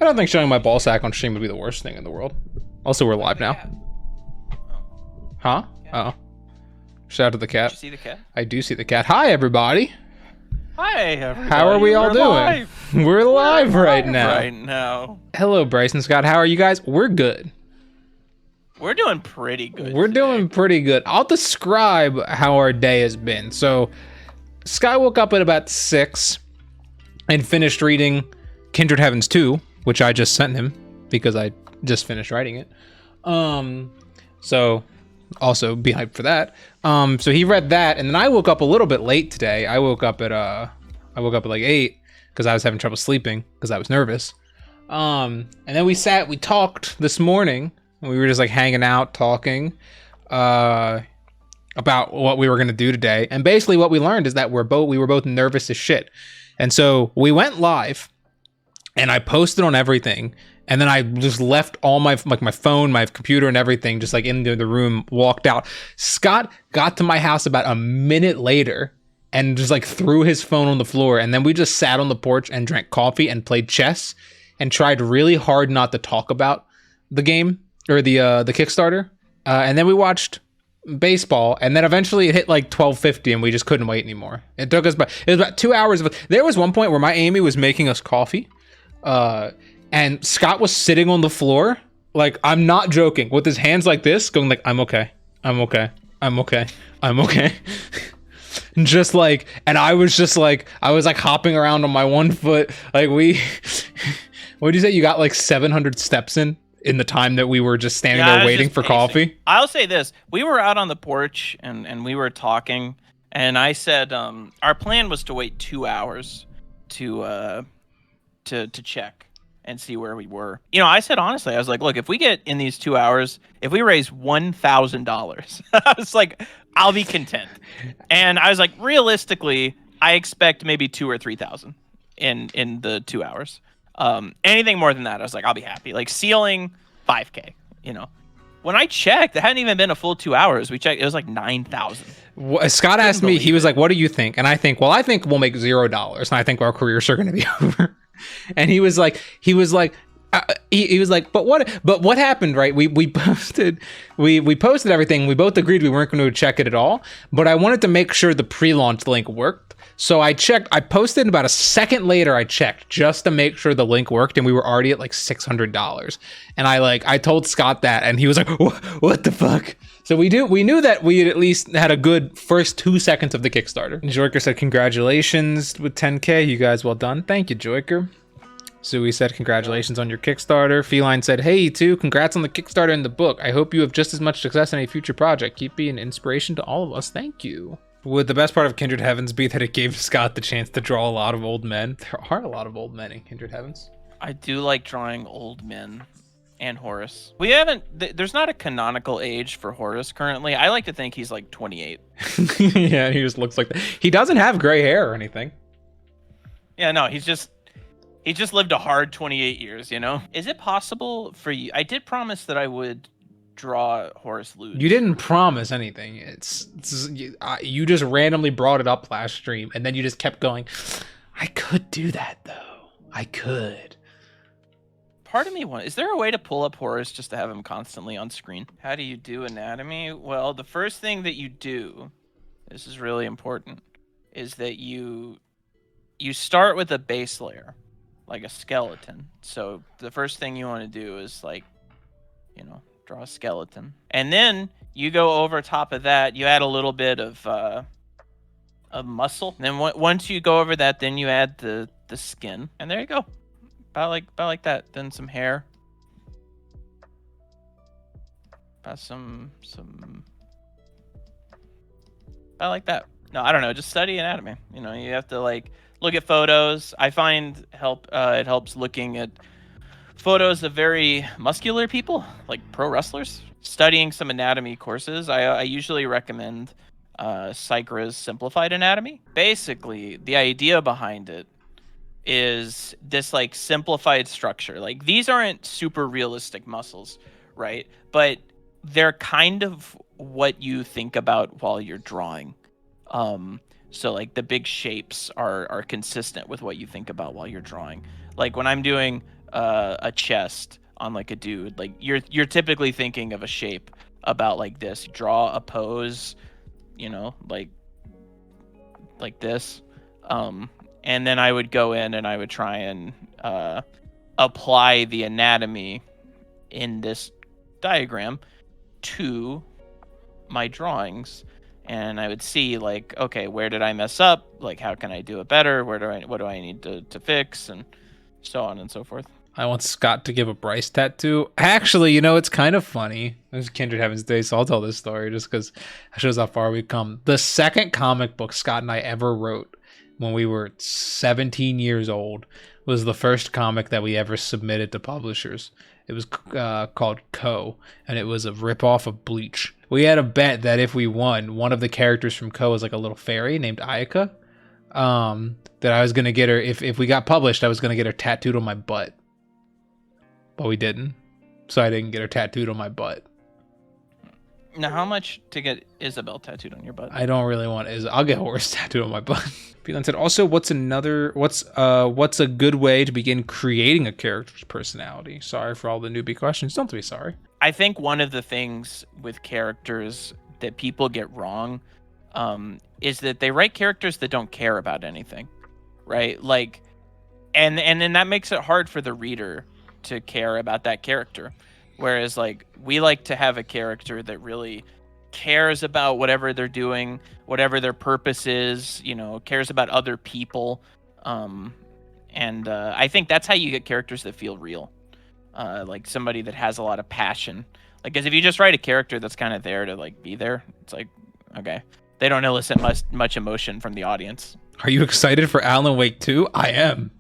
I don't think showing my ball sack on stream would be the worst thing in the world. Also, we're live now. Huh? Oh. Shout out to the cat. Did you see the cat? I do see the cat. Hi, everybody. Hi, everybody. How are we all doing? Live. We're live right now. Right now. Hello, Bryson Scott. How are you guys? We're good. We're doing pretty good. We're doing pretty good. I'll describe how our day has been. So, Sky woke up at about 6 and finished reading Kindred Heavens 2, which I just sent him because I just finished writing it. So also be hyped for that. So he read that, and then I woke up a little bit late today. I woke up at like 8 because I was having trouble sleeping because I was nervous. And then we talked this morning, and we were just like hanging out, talking about what we were gonna do today. And basically what we learned is that we were both nervous as shit. And so we went live, and I posted on everything, and then I just left all my phone, my computer, and everything just like in the room, walked out. Scott got to my house about a minute later and just like threw his phone on the floor, and then we just sat on the porch and drank coffee and played chess and tried really hard not to talk about the game or the Kickstarter. And then we watched baseball, and then eventually it hit like 12:50 and we just couldn't wait anymore. It was about 2 hours of there was one point where my Amy was making us coffee, and Scott was sitting on the floor, like, I'm not joking, with his hands like this, going like, I'm okay, just like, and I was just like, I was like hopping around on my one foot, like what did you say, you got like 700 steps in the time that we were just standing there waiting for coffee? I'll say this, we were out on the porch and we were talking, and I said our plan was to wait 2 hours to check and see where we were. You know, I said honestly, I was like, look, if we get in these 2 hours, if we raise $1,000, I was like, I'll be content. And I was like, realistically, I expect maybe 2,000 or 3,000 in the 2 hours. Anything more than that, I was like, I'll be happy. Like ceiling 5K, you know. When I checked, it hadn't even been a full 2 hours. We checked, it was like 9,000. Scott asked me, he was like, what do you think? And I think, well, I think we'll make $0, and I think our careers are going to be over. And he was like, but what happened, right? We posted everything. We both agreed we weren't going to check it at all, but I wanted to make sure the pre-launch link worked. So I checked, I posted, and about a second later I checked just to make sure the link worked, and we were already at like $600. And I told Scott that, and he was like, what the fuck? So we knew that we had at least had a good first 2 seconds of the Kickstarter. And Joiker said, congratulations with 10K. You guys, well done. Thank you, Joiker. Sui said, congratulations on your Kickstarter. Feline said, hey, too, congrats on the Kickstarter and the book. I hope you have just as much success in a future project. Keep being an inspiration to all of us. Thank you. Would the best part of Kindred Heavens be that it gave Scott the chance to draw a lot of old men? There are a lot of old men in Kindred Heavens. I do like drawing old men and Horus. We haven't, there's not a canonical age for Horus currently. I like to think he's like 28. Yeah, he just looks like that. He doesn't have gray hair or anything. Yeah, no, he just lived a hard 28 years, you know? Is it possible for you? I did promise that I would draw Horus Ludes. You didn't promise anything. You just randomly brought it up last stream, and then you just kept going, I could do that, though. I could. Part of me wants, is there a way to pull up Horus just to have him constantly on screen? How do you do anatomy? Well, the first thing that you do, this is really important, is that you start with a base layer, like a skeleton. So the first thing you want to do is, like, you know, draw a skeleton. And then you go over top of that, you add a little bit of muscle. And then once you go over that, then you add the skin. And there you go. About like that. Then some hair. About some about like that. No, I don't know. Just study anatomy. You know, you have to like look at photos. I find it helps looking at photos of very muscular people, like pro wrestlers. Studying some anatomy courses. I usually recommend Psychra's Simplified Anatomy. Basically, the idea behind it is this like simplified structure. Like, these aren't super realistic muscles, right? But they're kind of what you think about while you're drawing. So like the big shapes are consistent with what you think about while you're drawing. Like when I'm doing a chest on like a dude, like you're typically thinking of a shape about like this. You draw a pose, you know, like this, and then I would go in and I would try and apply the anatomy in this diagram to my drawings, and I would see like, okay, where did I mess up? Like, how can I do it better? What do I need to fix, and so on and so forth. I want Scott to give a Bryce tattoo. Actually, you know, it's kind of funny. It was Kindred Heaven's Day, so I'll tell this story just because it shows how far we've come. The second comic book Scott and I ever wrote when we were 17 years old was the first comic that we ever submitted to publishers. It was called Co, and it was a ripoff of Bleach. We had a bet that if we won, one of the characters from Co was like a little fairy named Ayaka. That I was going to get her, if we got published, I was going to get her tattooed on my butt. But we didn't. So I didn't get her tattooed on my butt. Now, how much to get Isabel tattooed on your butt? I don't really want I'll get Horus tattooed on my butt. Phelan said, also, what's a good way to begin creating a character's personality? Sorry for all the newbie questions. Don't be sorry. I think one of the things with characters that people get wrong is that they write characters that don't care about anything, right? Like, and then that makes it hard for the reader to care about that character. Whereas, like, we like to have a character that really cares about whatever they're doing, whatever their purpose is, you know, cares about other people. And I think that's how you get characters that feel real. Like somebody that has a lot of passion. Like, because if you just write a character that's kind of there to, like, be there, it's like, okay. They don't elicit much emotion from the audience. Are you excited for Alan Wake 2? I am.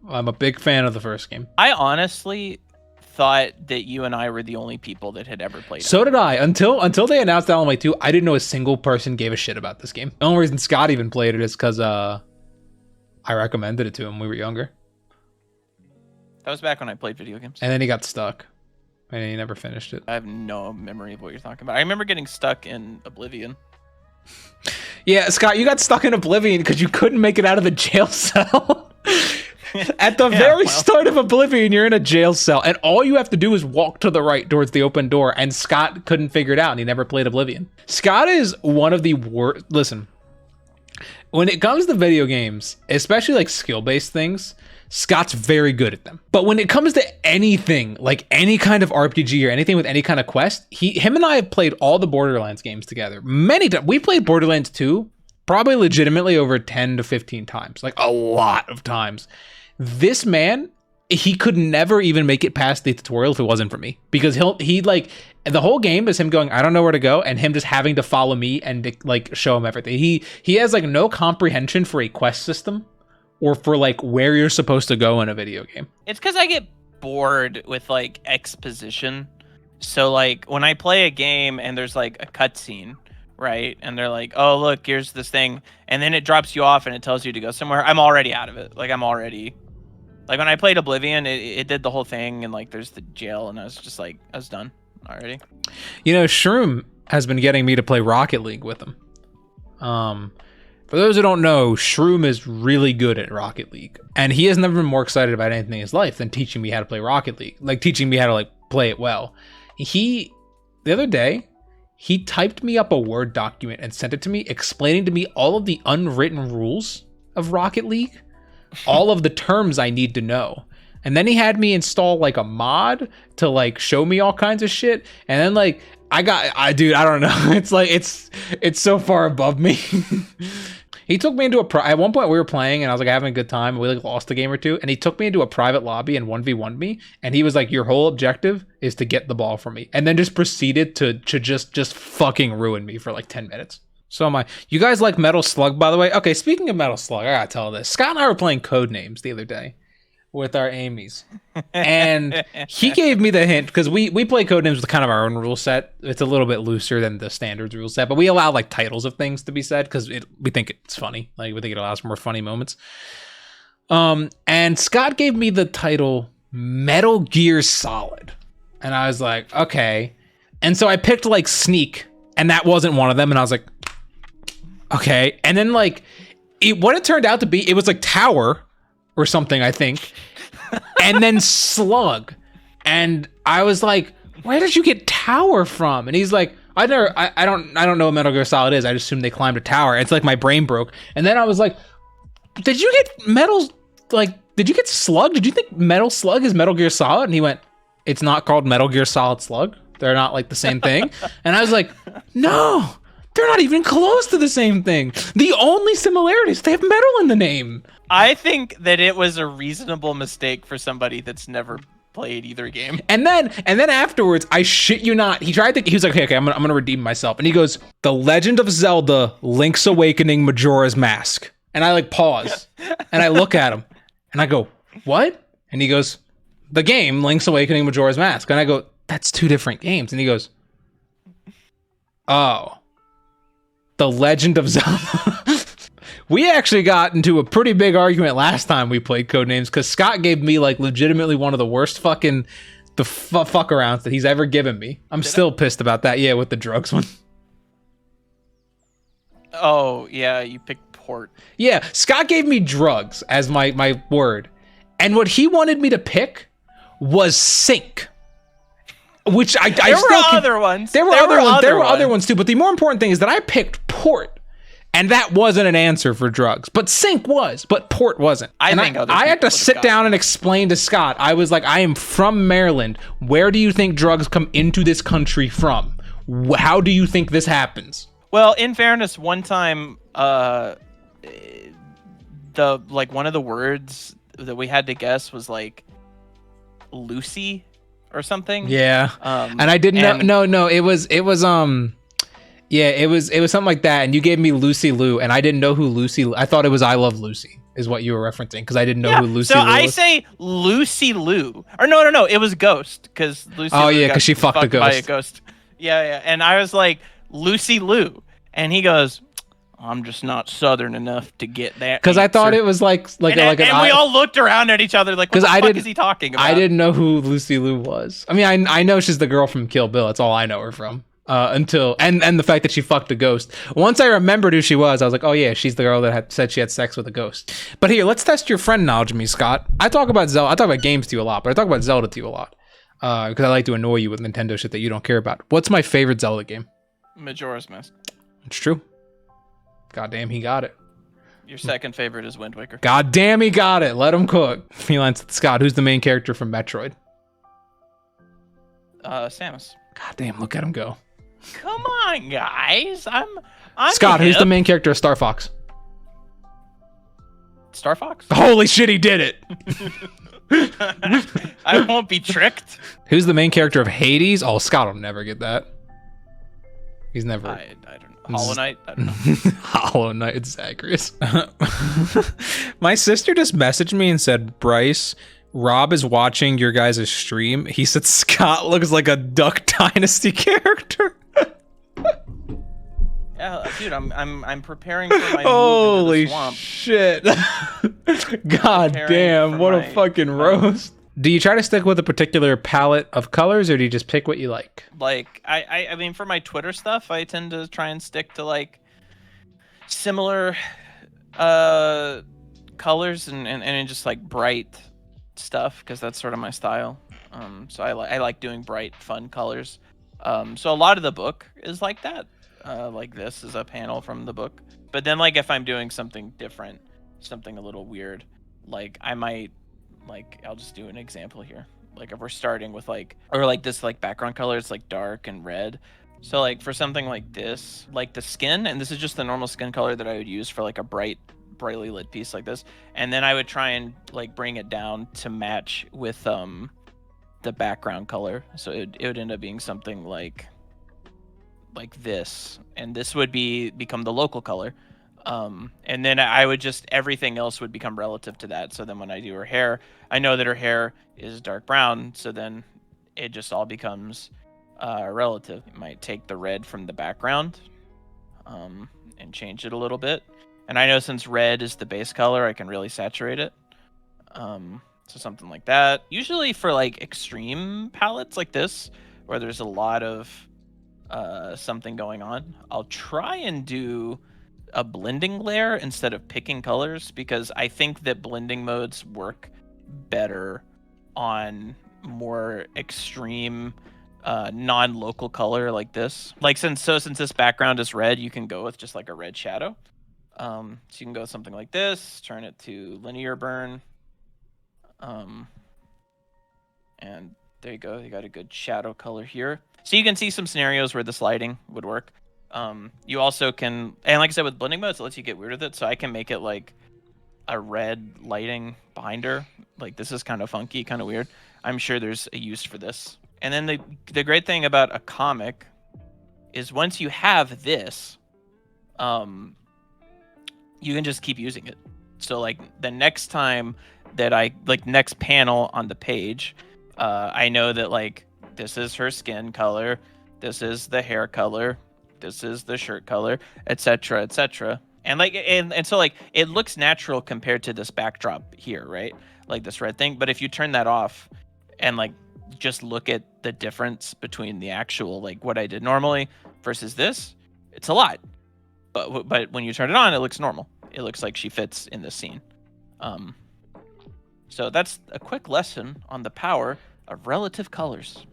I'm a big fan of the first game. I honestly thought that you and I were the only people that had ever played it. So did I. Until they announced Alan Wake 2, I didn't know a single person gave a shit about this game. The only reason Scott even played it is because I recommended it to him when we were younger. That was back when I played video games. And then he got stuck. And he never finished it. I have no memory of what you're talking about. I remember getting stuck in Oblivion. Yeah, Scott, you got stuck in Oblivion because you couldn't make it out of the jail cell. At the very start of Oblivion, you're in a jail cell, and all you have to do is walk to the right towards the open door, and Scott couldn't figure it out, and he never played Oblivion. Scott is one of the worst. Listen, when it comes to video games, especially like skill-based things, Scott's very good at them. But when it comes to anything, like any kind of RPG or anything with any kind of quest, him and I have played all the Borderlands games together many times. We played Borderlands 2 probably legitimately over 10 to 15 times, like a lot of times. This man, he could never even make it past the tutorial if it wasn't for me, because he like the whole game is him going, I don't know where to go, and him just having to follow me and like show him everything. He has like no comprehension for a quest system or for like where you're supposed to go in a video game. It's because I get bored with like exposition. So like when I play a game and there's like a cutscene, right? And they're like, oh, look, here's this thing. And then it drops you off and it tells you to go somewhere. I'm already out of it. Like I'm already, like when I played Oblivion, it did the whole thing. And like there's the jail and I was just like, I was done already. You know, Shroom has been getting me to play Rocket League with him. For those who don't know, Shroom is really good at Rocket League. And he has never been more excited about anything in his life than teaching me how to play Rocket League. Like teaching me how to like play it well. The other day, he typed me up a Word document and sent it to me, explaining to me all of the unwritten rules of Rocket League, all of the terms I need to know. And then he had me install like a mod to like show me all kinds of shit. And then like, dude, I don't know. It's like, it's so far above me. He took me into at one point we were playing and I was like having a good time. We like lost a game or two, and he took me into a private lobby and 1v1'd me. And he was like, your whole objective is to get the ball from me. And then just proceeded to just fucking ruin me for like 10 minutes. So am I. You guys like Metal Slug, by the way? Okay, speaking of Metal Slug, I gotta tell this. Scott and I were playing Codenames the other day with our Amy's. And he gave me the hint, because we play Codenames with kind of our own rule set. It's a little bit looser than the standards rule set, but we allow like titles of things to be said because we think it's funny. Like we think it allows for more funny moments. And Scott gave me the title Metal Gear Solid. And I was like, okay. And so I picked like Sneak, and that wasn't one of them. And I was like, okay. And then like what it turned out to be, it was like Tower or something, I think. and then slug. And I was like, where did you get tower from? And he's like, I don't know what Metal Gear Solid is. I just assumed they climbed a tower. It's like my brain broke. And then I was like, did you get did you get slug? Did you think Metal Slug is Metal Gear Solid? And he went, it's not called Metal Gear Solid Slug. They're not like the same thing. And I was like, no, they're not even close to the same thing. The only similarity is they have metal in the name. I think that it was a reasonable mistake for somebody that's never played either game. And then afterwards, I shit you not, he was like, okay, I'm gonna redeem myself. And he goes, The Legend of Zelda, Link's Awakening, Majora's Mask. And I like pause and I look at him and I go, what? And he goes, the game, Link's Awakening, Majora's Mask. And I go, that's two different games. And he goes, oh, The Legend of Zelda. We actually got into a pretty big argument last time we played Codenames because Scott gave me like legitimately one of the worst fucking fuck arounds that he's ever given me. I'm still pissed about that. Yeah, with the drugs one. Oh, yeah, you picked port. Yeah, Scott gave me drugs as my word. And what he wanted me to pick was sync. Which I there were other ones. There were other ones too, but the more important thing is that I picked port. And that wasn't an answer for drugs, but sync was, but port wasn't. I had to sit down and explain to Scott. I was like, I am from Maryland. Where do you think drugs come into this country from? How do you think this happens? Well, in fairness, one time, one of the words that we had to guess was like Lucy or something. Yeah. And I didn't know. No, it was yeah, it was something like that, and you gave me Lucy Liu, and I didn't know who Lucy. I thought it was I Love Lucy, is what you were referencing, because I didn't know who Lucy Liu was. So I say Lucy Liu, or no, it was Ghost, because Lucy. Oh yeah, because she fucked a ghost. By a ghost. Yeah, and I was like Lucy Liu, and he goes, I'm just not Southern enough to get that. Because I thought it was like we all looked around at each other like, what the fuck is he talking about? I didn't know who Lucy Liu was. I mean, I know she's the girl from Kill Bill. That's all I know her from. Until the fact that she fucked a ghost. Once I remembered who she was, I was like, oh yeah, she's the girl that had said she had sex with a ghost. But here, let's test your friend knowledge of me, Scott. I talk about Zelda. I talk about games to you a lot, but I talk about Zelda to you a lot. Because I like to annoy you with Nintendo shit that you don't care about. What's my favorite Zelda game? Majora's Mask. It's true. Goddamn, he got it. Your second favorite is Wind Waker. Goddamn, he got it. Let him cook. Feline Scott, who's the main character from Metroid? Samus. Goddamn, look at him go. Come on, guys. I'm Scott, who's the main character of Star Fox? Star Fox? Holy shit, he did it. I won't be tricked. Who's the main character of Hades? Oh, Scott will never get that. He's never. I don't know. Hollow Knight? I don't know. Hollow Knight, it's Zacharias. My sister just messaged me and said, Bryce, Rob is watching your guys' stream. He said Scott looks like a Duck Dynasty character. Yeah, dude, I'm preparing for my holy move into the swamp. Shit. God damn, what a fucking roast. Do you try to stick with a particular palette of colors, or do you just pick what you like? Like, I mean, for my Twitter stuff, I tend to try and stick to like similar colors and just like bright stuff, because that's sort of my style. So I like doing bright, fun colors. So a lot of the book is like that. Like this is a panel from the book. But then like if I'm doing something different, something a little weird, like I might, like I'll just do an example here. Like if we're starting with like, or like this like background color, it's like dark and red. So like for something like this, like the skin, and this is just the normal skin color that I would use for like a brightly lit piece like this. And then I would try and like bring it down to match with the background color. So it would end up being something like this, and this would become the local color. And then I would just, everything else would become relative to that. So then when I do her hair, I know that her hair is dark brown, so then it just all becomes relative. You might take the red from the background and change it a little bit. And I know since red is the base color, I can really saturate it. So something like that. Usually for like extreme palettes like this, where there's a lot of something going on, I'll try and do a blending layer instead of picking colors, because I think that blending modes work better on more extreme non-local color like this. Like since this background is red, you can go with just like a red shadow. So you can go with something like this, turn it to linear burn. And there you go. You got a good shadow color here. So you can see some scenarios where this lighting would work. You also can, and like I said, with blending modes, it lets you get weird with it. So I can make it like a red lighting behind her. Like this is kind of funky, kind of weird. I'm sure there's a use for this. And then the great thing about a comic is once you have this, you can just keep using it. So like the next time that next panel on the page, I know that like this is her skin color, this is the hair color, this is the shirt color, etc., etc. And like and so like it looks natural compared to this backdrop here, right? Like this red thing. But if you turn that off and like just look at the difference between the actual like what I did normally versus this, it's a lot. But when you turn it on, it looks normal. It looks like she fits in this scene. So that's a quick lesson on the power of relative colors.